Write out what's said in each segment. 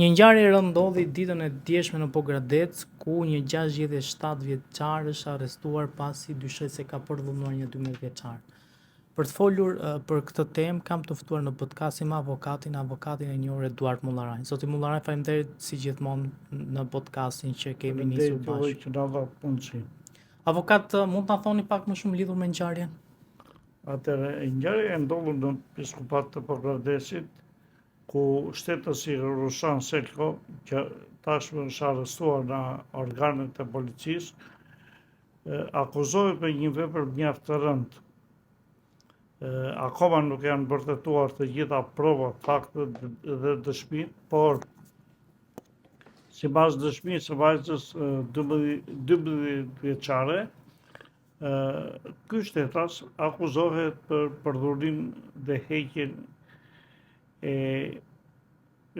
Një ngjarje e rëndë ndodhi ditën e djeshme në Pogradec, ku një 67 vjeçar është arrestuar pasi dyshet se ka përdhunduar një 12 vjeçar. Për të folur për këtë temë, kam të ftuar në podcastin avokatin e njohur Eduard Mullaraj. Zoti Mullaraj, faleminderit si gjithmonë në podcastin që kemi nisur bashkë. Avokat, mund të na thoni pak më shumë lidhur me ngjarjen? Atëre, ngjarja e ndodhur në Piskupat të Pogradecit, ku shtetësi Rushan Selko, që tashmë është arrestuar në organet e policisë, akuzohet për një vepër mjaft të rëndë. Akoma nuk janë vërtetuar të gjitha provat, faktet dhe dëshmitë, por sipas dëshmisë së vajzës 12 vjeçare, ky shtetas akuzohet për përdhurim dhe heqjen e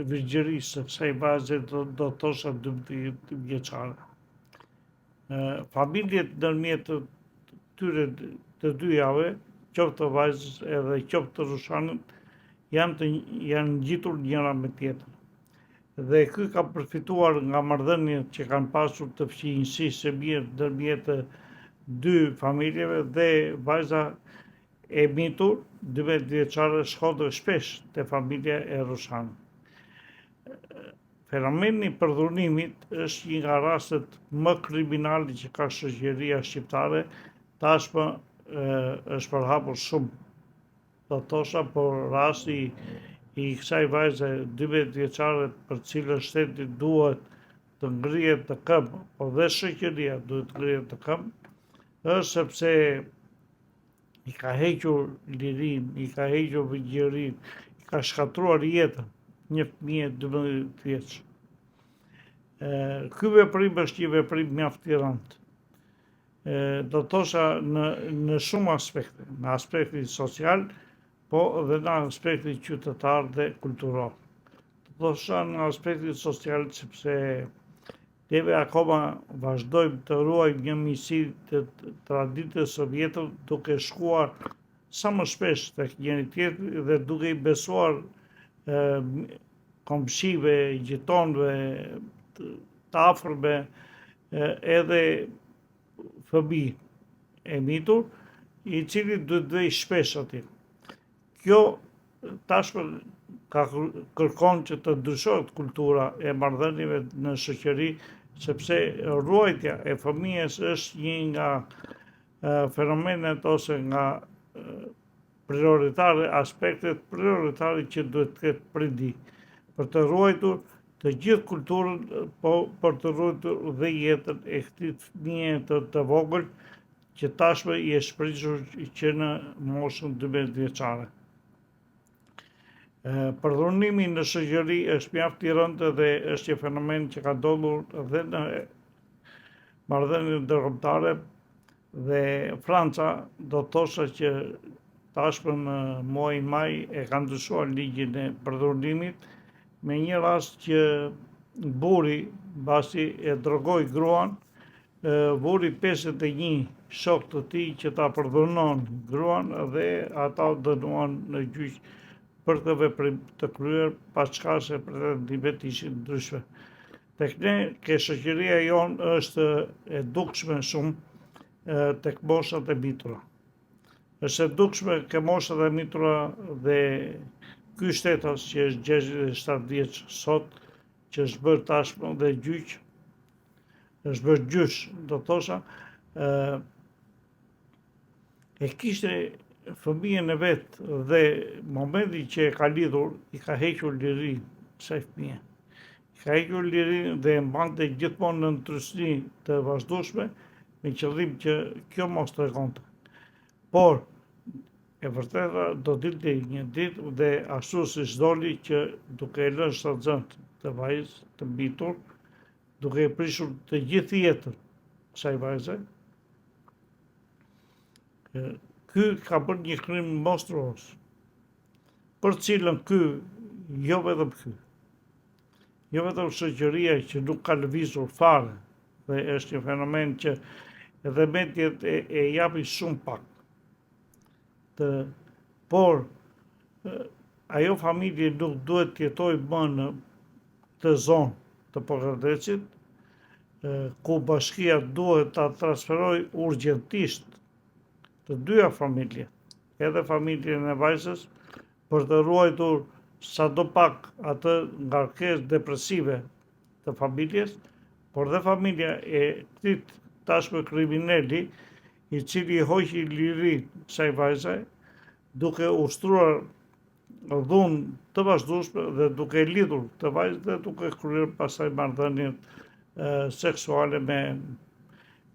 virgjërisë së kësaj vajze do thosha 12 vjeçare. Familjet ndërmjet tyre të dyjave, qoftë të vajzës edhe qoftë të Rushanit, janë ngjitur njëra me tjetrën. Dhe ky ka përfituar nga marrëdhëniet që kanë pasur të fqinjësisë së mirë ndërmjet dy familjeve, dhe vajza e mitur, 12 vjeçare, shkonte shpesh te familja e Rushanit. Fenomeni i përdhunimit është një nga rastet më kriminale që ka shoqëria shqiptare, tashmë është përhapur shumë, do thosha, por rasti i kësaj vajze 12 vjeçare për cilën shteti duhet të ngrihet të këmbë, po dhe shoqëria duhet të ngrihet të këmbë, është sepse i ka hequr lirinë, i ka hequr virgjërinë, i ka shkatruar jetën një fëmije 12 vjeç. Ky veprim është një veprim mjaft i rëndë. Do thosha në shumë aspekte, në aspektin social, po dhe në aspektin qytetar dhe kulturor. Do thosha në aspektin social sepse neve akoma vazhdojmë të ruajmë një miqësi të traditës së vjetër, duke shkuar sa më shpesh tek njëri tjetri dhe duke i besuar komshive, gjitonëve, të afërme, edhe fëmijë e mitur, i cili duhet të vej shpesh aty. Kjo tashmë kërkon që të ndryshohet kultura e marrëdhënieve në shoqëri, sepse ruajtja e fëmijës është një nga fenomenet ose nga aspektet prioritare që duhet të ketë prindi, për të ruajtur të gjithë kulturën, po për të ruajtur dhe jetën e këtij fëmije të vogël, që tashmë i është prishur që në moshën 12 vjeçare. Përdhunimi në shoqëri është mjaft i rëndë dhe është një fenomen që ka ndodhur edhe në marrëdhëniet ndërkombëtare, dhe Franca do thosha që tashmë në muajin maj e ka ndryshuar ligjin e përdhunimit, me një rast që burri, mbasi e drogoi gruan, vuri 51 shok të tij që ta përdhunon gruan, dhe ata dënuan në gjyq për këtë veprim të kryer, paçka se pretendimet ishin ndryshme. Tek ne, ke shoqëria jonë është e dukshme shumë tek moshat e mitura. Është e dukshme ke moshat e mitura, dhe ky shtetas që është 67 vjeç sot, që është bërë tashmë dhe gjyq, është bërë gjysh, do thosha, e kishte fëmijën e vet, dhe momenti që e ka lidhur, i ka hequr lirinë kësaj fëmije. I ka hequr lirinë dhe e mbante gjithmonë në trysni të vazhdueshme, me qëllim që kjo mos tregonte. Por e vërteta do dilte një ditë, dhe ashtu siç doli, që duke e lënë shtatzënt të vajzë të mbitur, duke e prishur të gjithë jetën kësaj vajze, ky ka bërë një krim monstruos, për cilën ky, jo vetëm ky, jo vetëm shoqëria që nuk ka lëvizur fare, dhe është një fenomen që edhe mediat e japin shumë pak, por ajo familje nuk duhet të jetojë më në këtë zonë të Pogradecit, ku bashkia duhet ta transferoj urgjentisht të dyja familje, edhe familjen e vajzës, për të ruajtur sadopak atë ngarkesë depresive të familjes, por dhe familja e këtij tashmë kriminali, i cili i hoqi liri kësaj vajze, duke ushtruar dhunë të vazhdueshme dhe duke lidhur të vajzën dhe duke kryer pastaj marrëdhënie seksuale me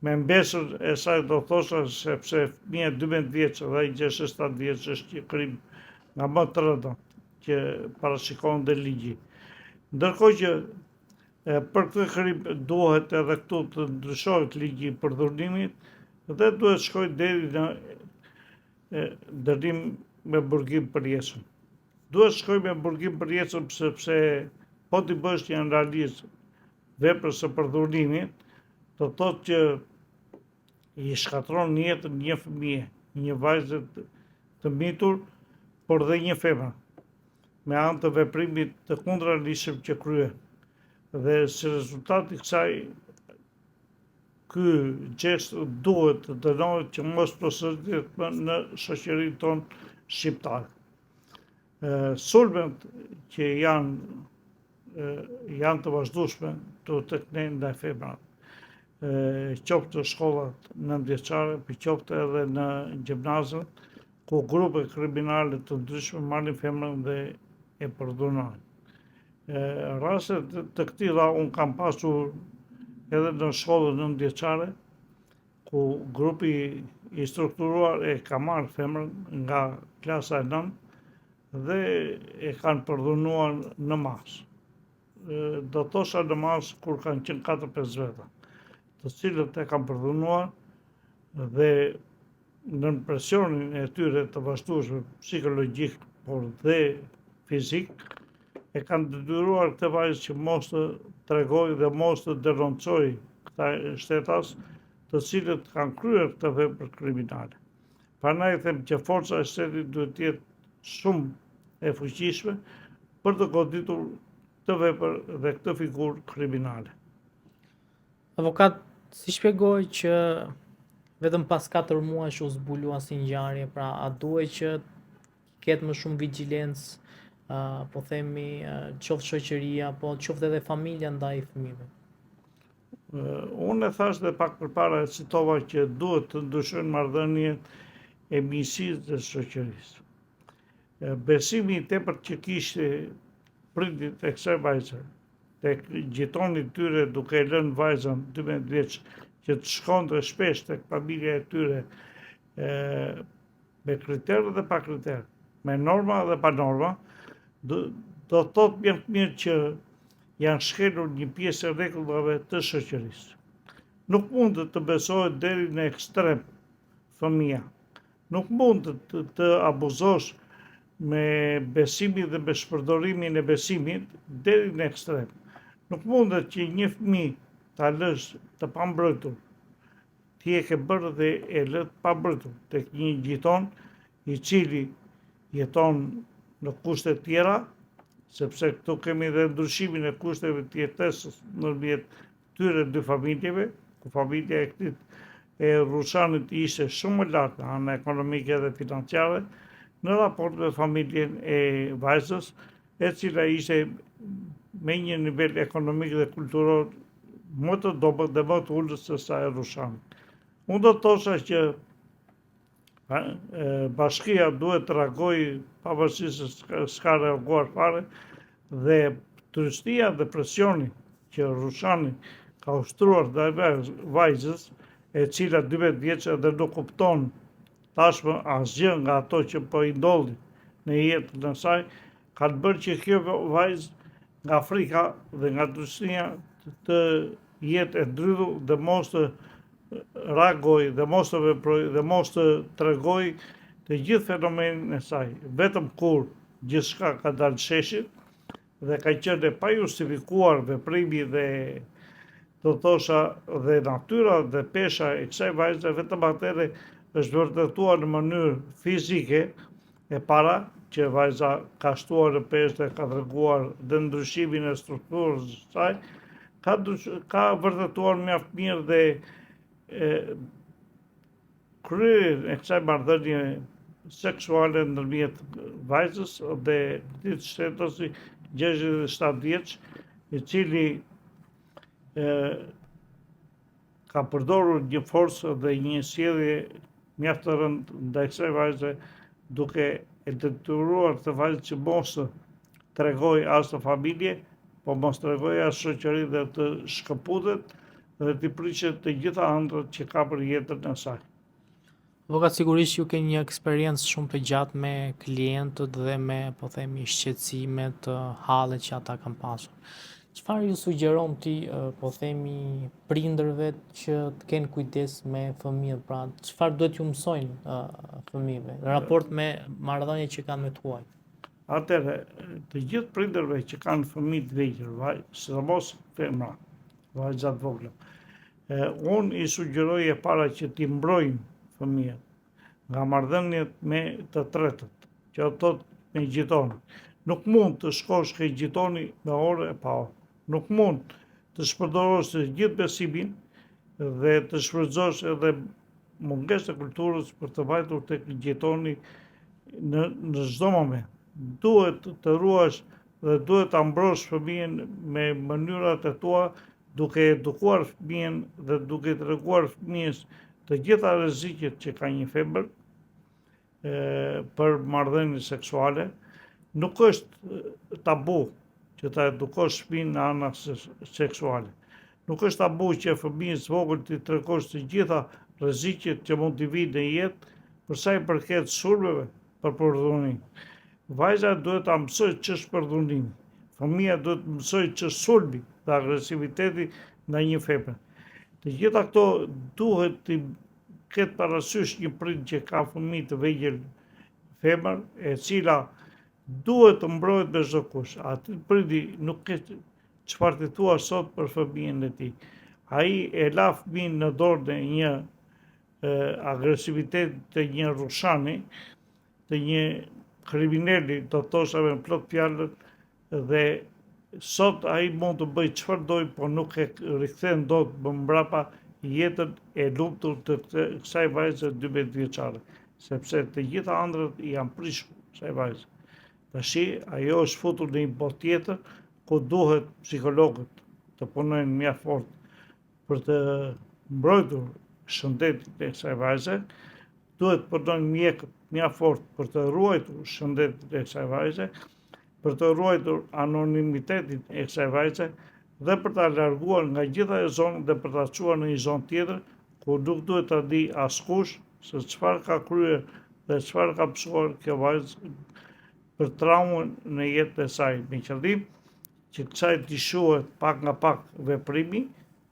mbesër e saj, do thosha, sepse fëmia 12 vjeç dhe ai 67 vjeç është një krim nga më të rënda që parashikon dhe ligji. Ndërkohë që për këtë krim duhet edhe këtu të ndryshohet ligji i përdhurimit dhe duhet shkojë deri në dënim me burgim përjetshëm. Duhet shkojë me burgim përjetshëm sepse po ti bësh një analizë veprës së përdhurimit, do thotë që i shkatron jetën një fëmije, një vajzë të mitur, por dhe një femër, me anë të veprimit të kundërligjshëm që krye. Dhe si rezultat i kësaj, ky gjest duhet të dënohet që mos përsëritet në shoqërinë tonë shqiptare. Sulmet që janë të vazhdueshme tek ne ndaj femrave, qoftë në shkollat nëntëvjeçare, por qoftë edhe në gjimnazët, ku grupe kriminale të ndryshme marrin femrën dhe e përdhunojnë. Raste të këtilla unë kam pasur edhe në shkollën nëntëvjeçare, ku grupi i strukturuar e ka marrë femrën nga klasa e 9 dhe e kanë përdhunuar në mas. Do thosha në mas kur kanë qenë 4-5 veta, të cilët e kanë përdhunuar dhe në presionin e tyre të vazhdueshëm psikologjik, por dhe fizik, e kanë detyruar këtë vajzë që mos të tregojë dhe mos të denoncojë këta shtetas, të cilët kanë kryer këtë vepër kriminale. Prandaj them që forca e shtetit duhet të jetë shumë e fuqishme për të goditur këtë vepër dhe këtë figurë kriminale. Avokat, si shpjegoj që vetëm pas 4 muajsh u zbulua si ngjarje, pra a duhet që ketë më shumë vigjilencë, po themi, qoftë shoqëria, po qoftë edhe familja ndaj fëmijëve? Unë e thash dhe pak përpara e citova që duhet të ndryshojnë marrëdhëniet e miqësisë dhe shoqërisë. Besimi i tepërt që kishte prindit e kësaj vajze tek gjitonit tyre duke e lënë vajzën 12 vjeç që të shkonte shpesh tek familja e tyre, me kriter dhe pa kriter, me norma dhe pa norma, do thotë mirë që janë shkelur një pjesë e rregullave të shoqërisë. Nuk mund të besohet deri në ekstrem fëmia. Nuk mund të abuzosh me besimin dhe me shpërdorimin e besimit deri në ekstrem. Nuk mundet që një fëmijë ta lësh të pambrojtur, ti e ke bërë dhe e lë të pambrojtur tek një gjiton i cili jeton në kushte tjera, sepse këtu kemi dhe ndryshimin e kushteve të jetesës ndërmjet këtyre dy familjeve, ku familja e këtij e Rushanit ishte shumë më lartë në anë ekonomike dhe financiare, në raport me familjen e vajzës, e cila ishte me një nivel ekonomik dhe kulturor më të dobët dhe më të ullës se sa e Rushanit. Unë do të thosha që bashkia duhet të reagojë pavarësisht se s'ka reaguar fare, dhe tërësia dhe presioni që Rushani ka ushtruar ndaj vajzës, e cila 12 vjeç dhe nuk kupton tashmë asgjë nga ato që po i ndodhi në jetën e saj, ka të bërë që kjo vajzë nga frika dhe nga tërësia të jetë e ndrydhur dhe mos të reagoj dhe mos të veproj dhe mos të tregoj të gjithë fenomenin e saj, vetëm kur gjithçka ka dalë sheshit dhe ka qenë pa justifikuar veprimi dhe do thosha dhe natyra dhe pesha e kësaj vajze, vetëm atëherë është vërtetuar në mënyrë fizike e para që vajza ka shtuar në peshë, ka treguar dhe ndryshimin e strukturës së saj, ka vërtetuar mjaft mirë dhe kryer e kësaj marrëdhënie seksuale ndërmjet vajzës dhe këtij shtetësi 67 vjeç, i cili ka përdorur një forcë dhe një sjellje mjaft të rëndë ndaj kësaj vajze, duke e detyruar këtë vajzë që mos tregoj as në familje, po mos tregoj as shoqëri dhe të shkëputet dhe të prishet të gjitha ëndrat që ka për jetën e saj. Avokat, sigurisht ju keni një eksperiencë shumë të gjatë me klientët dhe me, po themi, shqetësimet, hallet që ata kanë pasur. Çfarë ju sugjeron ti, po themi, prindërve që të kenë kujdes me fëmijët, pra çfarë duhet ju mësojnë fëmijëve në raport me marrëdhëniet që kanë me tuaj? Atëherë, të gjithë prindërve që kanë fëmijë të vegjël, sidomos femra, vajza të vogla, unë i sugjeroj e para që t'i mbrojnë fëmijët nga marrëdhëniet me të tretët, që ato me gjitonin. Nuk mund të shkosh ke gjitoni me orë e pa orë. Nuk mund të shpërdorosh gjithë besimin dhe të shfrytëzosh edhe mungesën e kulturës për të vajtur tek gjitoni në çdo moment. Duhet të ruash dhe duhet ta mbrosh fëmijën me mënyrat e tua, duke edukuar fëmijën dhe duke treguar fëmijës të gjitha rreziqet që ka një femër për marrëdhënie seksuale. Nuk është tabu që ta edukosh fëmijën në ana seksuale. Nuk është tabu që fëmijës vogël t'i tregosh të gjitha rreziqet që mund t'i vijnë në jetë për sa i përket sulmeve për përdhunim. Vajza duhet ta mësojë ç'është përdhunimi. Fëmia duhet të mësojë ç'është sulmi dhe agresiviteti ndaj një femre. Të gjitha këto duhet të ketë parasysh një prind që ka fëmijë të vegjël femër, e cila duhet të mbrohet me çdo kush. Aty prindi nuk ke çfarë të thua sot për fëmijën e tij. Ai e la fëmijën në dorën e një agresivitet të një rrushani, të një kriminali, do të thosha me plot fjalën, dhe sot ai mund të bëjë çfarë doj, po nuk e rikthen dot më mbrapa jetën e lumtur të kësaj vajze 12 vjeçare, sepse të gjitha ëndrat janë prishur kësaj vajze. Tashi ajo është futur në një botë tjetër ku duhet psikologët të punojnë mjaft fort për të mbrojtur shëndetin e kësaj vajze, duhet të punojnë mjekët mjaft fort për të ruajtur shëndetin e kësaj vajze, për të ruajtur anonimitetin e kësaj vajze dhe për ta larguar nga gjitha e zonë dhe për ta çuar në një zonë tjetër ku nuk duhet ta di askush se çfarë ka kryer dhe çfarë ka mësuar kjo vajzë për traumën në jetën e saj, me qëllim që kësaj t'i shuhet pak nga pak veprimi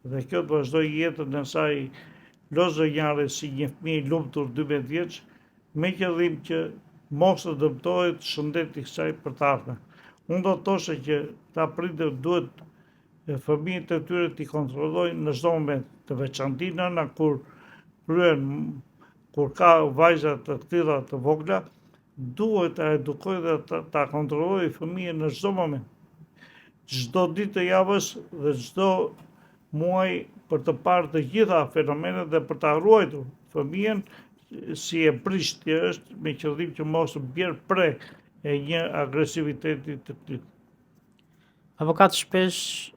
dhe kjo të vazhdojë jetën e saj lozonjare si një fëmijë lumtur 12 vjeç, me qëllim që mos të dëmtohet shëndeti i kësaj për të ardhmen. Unë do të thoshe që ta prindër duhet fëmijët e tyre t'i kontrollojnë në çdo moment, të veçanti nëna kur ka vajza të tilla të vogla, duhet ta edukojë dhe ta kontrollojë fëmijën në çdo moment. Çdo ditë të javës dhe çdo muaj për të parë të gjitha fenomenet dhe për ta ruajtur fëmijën si e prisht që është, me qëllim që mos bjerë pre e një agresiviteti të tillë. Avokat, shpesh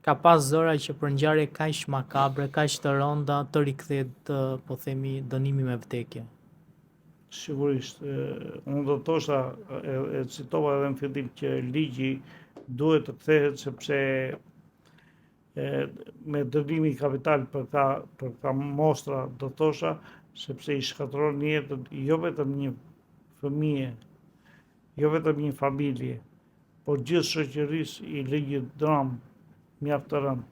ka pas zëra që për ngjarje kaq makabre, kaq të rënda të rikthehet, po themi, dënimi me vdekje. Sigurisht, unë do të thosha, e citova edhe në fillim, që ligji duhet të kthehet sepse me dënimi kapital për ka mostra, do të thosha, sepse i shkatërron jetën jo vetëm një fëmije, jo vetëm një familje, por gjithë shoqërisë i lë një dram mjaft të rëndë.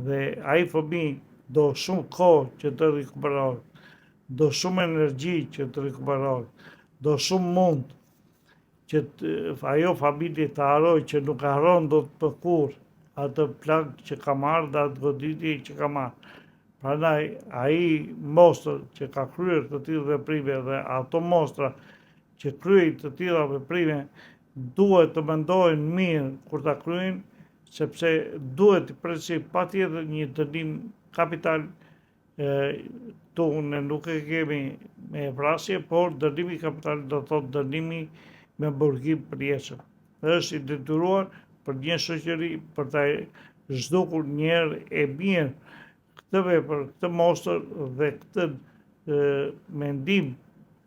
Dhe ai fëmijë do shumë kohë që të rikuperohet, do shumë energji që të rikuperohet, do shumë mund që ajo familje të haroj që nuk haron dot për kurrë atë plagë që ka marrë dhe atë goditje që ka marrë. Prandaj ai mostër që ka kryer të tillë veprime dhe ato mostra që kryej të tilla veprime duhet të mendojnë mirë kur ta kryejnë, sepse duhet të presi patjetër një dënim kapital. Tu ne nuk e kemi me vrasje, por dënimi kapital do thotë dënimi me burgim përjetshëm. Është i detyruar për një shoqëri për ta zhdukur një herë e mirë këtë vepër, këtë mostër dhe këtë mendim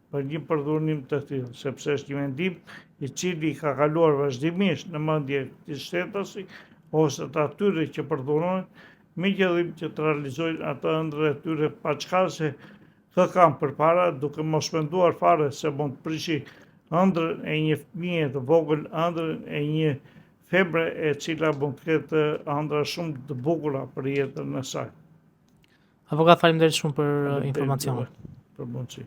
për një përdorim të tillë, sepse është një mendim i cili ka kaluar vazhdimisht në mendje të shtetasi ose të atyre që përdorojnë me qëllim që të realizojnë atë ëndrrë e tyre pa çfarë kë kanë përpara, duke mos menduar fare se mund të prishi ëndrrën e një fëmije të vogël, ëndrrën e një febre e cila mund të ketë ëndra shumë të bukura për jetën e saj. Avokat, faleminderit shumë për Faleminderit informacionin. për mundësi.